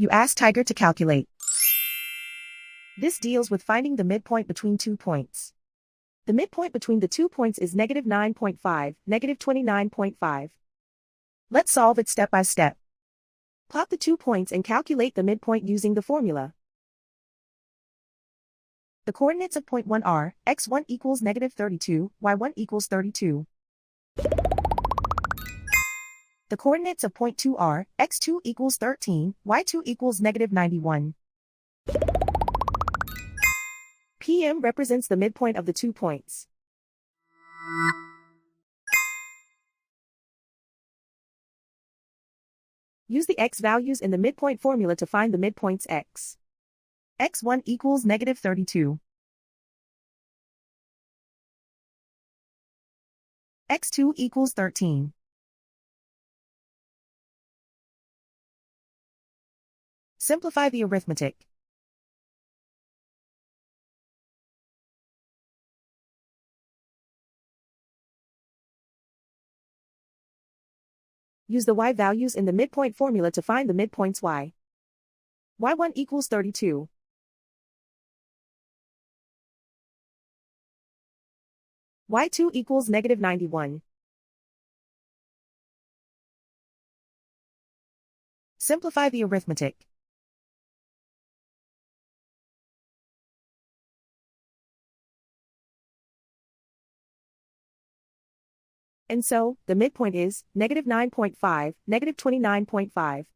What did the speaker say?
You ask Tiger to calculate. This deals with finding the midpoint between 2 points. The midpoint between the 2 points is -9.5, -29.5. Let's solve it step by step. Plot the 2 points and calculate the midpoint using the formula. The coordinates of point 1 are, x1 equals -32, y1 equals 32. The coordinates of point 2 are, x2 equals 13, y2 equals -91. PM represents the midpoint of the 2 points. Use the x values in the midpoint formula to find the midpoints x. x1 equals -32. x2 equals 13. Simplify the arithmetic. Use the y values in the midpoint formula to find the midpoints y. y1 equals 32. y2 equals -91. Simplify the arithmetic. And so, the midpoint is -9.5, -29.5.